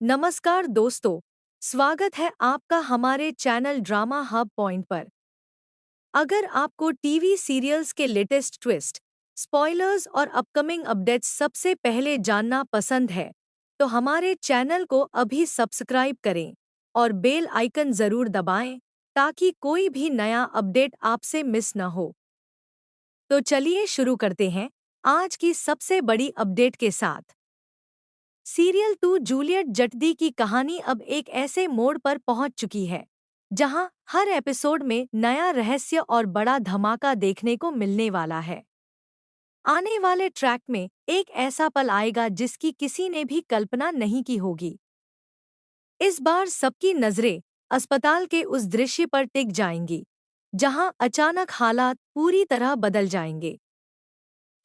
नमस्कार दोस्तों, स्वागत है आपका हमारे चैनल ड्रामा हब पॉइंट पर। अगर आपको टीवी सीरियल्स के लेटेस्ट ट्विस्ट, स्पॉयलर्स और अपकमिंग अपडेट्स सबसे पहले जानना पसंद है, तो हमारे चैनल को अभी सब्सक्राइब करें और बेल आइकन ज़रूर दबाएं ताकि कोई भी नया अपडेट आपसे मिस न हो। तो चलिए शुरू करते हैं आज की सबसे बड़ी अपडेट के साथ। सीरियल 2 जूलियट जटदी की कहानी अब एक ऐसे मोड़ पर पहुंच चुकी है जहां हर एपिसोड में नया रहस्य और बड़ा धमाका देखने को मिलने वाला है। आने वाले ट्रैक में एक ऐसा पल आएगा जिसकी किसी ने भी कल्पना नहीं की होगी। इस बार सबकी नजरें अस्पताल के उस दृश्य पर टिक जाएंगी जहां अचानक हालात पूरी तरह बदल जाएंगे।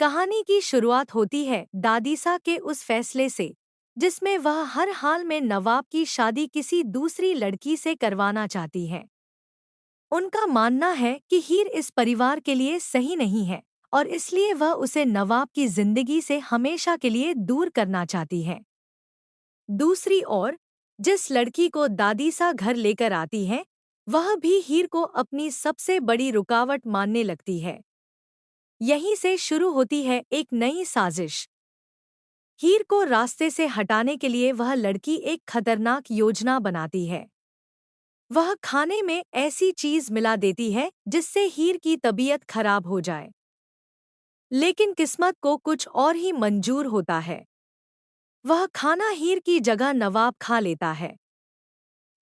कहानी की शुरुआत होती है दादीसा के उस फैसले से जिसमें वह हर हाल में नवाब की शादी किसी दूसरी लड़की से करवाना चाहती है। उनका मानना है कि हीर इस परिवार के लिए सही नहीं है और इसलिए वह उसे नवाब की जिंदगी से हमेशा के लिए दूर करना चाहती है। दूसरी ओर जिस लड़की को दादीसा घर लेकर आती है वह भी हीर को अपनी सबसे बड़ी रुकावट मानने लगती है। यहीं से शुरू होती है एक नई साजिश। हीर को रास्ते से हटाने के लिए वह लड़की एक खतरनाक योजना बनाती है। वह खाने में ऐसी चीज मिला देती है जिससे हीर की तबीयत खराब हो जाए। लेकिन किस्मत को कुछ और ही मंजूर होता है। वह खाना हीर की जगह नवाब खा लेता है।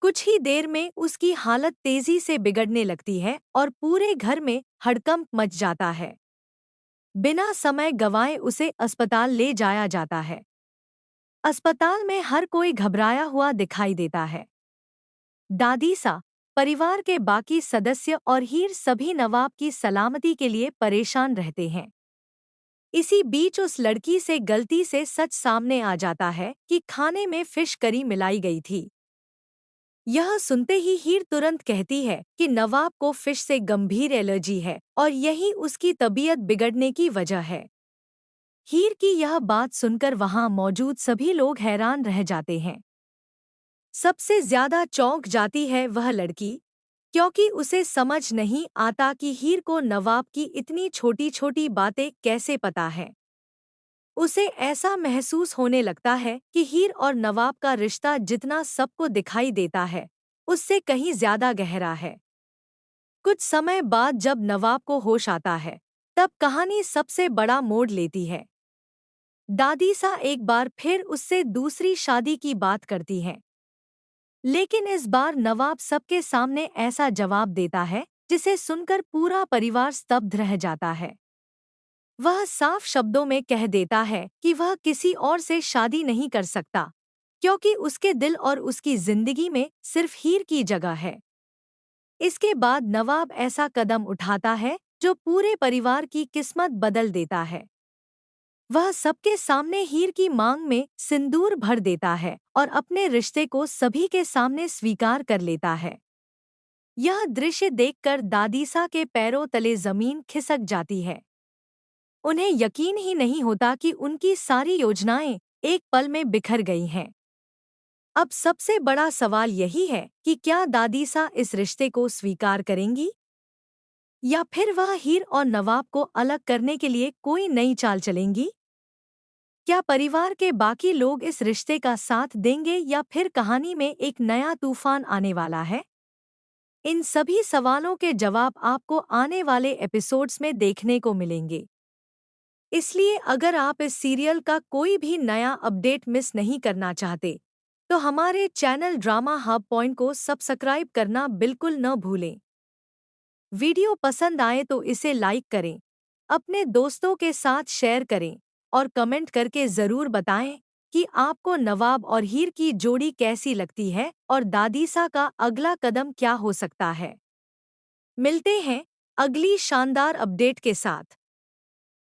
कुछ ही देर में उसकी हालत तेजी से बिगड़ने लगती है और पूरे घर में हड़कंप मच जाता है। बिना समय गंवाए उसे अस्पताल ले जाया जाता है। अस्पताल में हर कोई घबराया हुआ दिखाई देता है। दादीसा, परिवार के बाकी सदस्य और हीर सभी नवाब की सलामती के लिए परेशान रहते हैं। इसी बीच उस लड़की से गलती से सच सामने आ जाता है कि खाने में फिश करी मिलाई गई थी। यह सुनते ही हीर तुरंत कहती है कि नवाब को फिश से गंभीर एलर्जी है और यही उसकी तबीयत बिगड़ने की वजह है। हीर की यह बात सुनकर वहां मौजूद सभी लोग हैरान रह जाते हैं। सबसे ज्यादा चौंक जाती है वह लड़की, क्योंकि उसे समझ नहीं आता कि हीर को नवाब की इतनी छोटी छोटी बातें कैसे पता है। उसे ऐसा महसूस होने लगता है कि हीर और नवाब का रिश्ता जितना सबको दिखाई देता है उससे कहीं ज्यादा गहरा है। कुछ समय बाद जब नवाब को होश आता है तब कहानी सबसे बड़ा मोड़ लेती है। दादीसा एक बार फिर उससे दूसरी शादी की बात करती है। लेकिन इस बार नवाब सबके सामने ऐसा जवाब देता है जिसे सुनकर पूरा परिवार स्तब्ध रह जाता है। वह साफ शब्दों में कह देता है कि वह किसी और से शादी नहीं कर सकता, क्योंकि उसके दिल और उसकी जिंदगी में सिर्फ हीर की जगह है। इसके बाद नवाब ऐसा कदम उठाता है जो पूरे परिवार की किस्मत बदल देता है। वह सबके सामने हीर की मांग में सिंदूर भर देता है और अपने रिश्ते को सभी के सामने स्वीकार कर लेता है। यह दृश्य देखकर दादीसा के पैरों तले जमीन खिसक जाती है। उन्हें यकीन ही नहीं होता कि उनकी सारी योजनाएं एक पल में बिखर गई हैं। अब सबसे बड़ा सवाल यही है कि क्या दादीसा इस रिश्ते को स्वीकार करेंगी या फिर वह हीर और नवाब को अलग करने के लिए कोई नई चाल चलेंगी। क्या परिवार के बाकी लोग इस रिश्ते का साथ देंगे या फिर कहानी में एक नया तूफान आने वाला है? इन सभी सवालों के जवाब आपको आने वाले एपिसोड्स में देखने को मिलेंगे। इसलिए अगर आप इस सीरियल का कोई भी नया अपडेट मिस नहीं करना चाहते, तो हमारे चैनल ड्रामा हब पॉइंट को सब्सक्राइब करना बिल्कुल न भूलें। वीडियो पसंद आए तो इसे लाइक करें, अपने दोस्तों के साथ शेयर करें और कमेंट करके ज़रूर बताएं कि आपको नवाब और हीर की जोड़ी कैसी लगती है और दादीसा का अगला कदम क्या हो सकता है। मिलते हैं अगली शानदार अपडेट के साथ।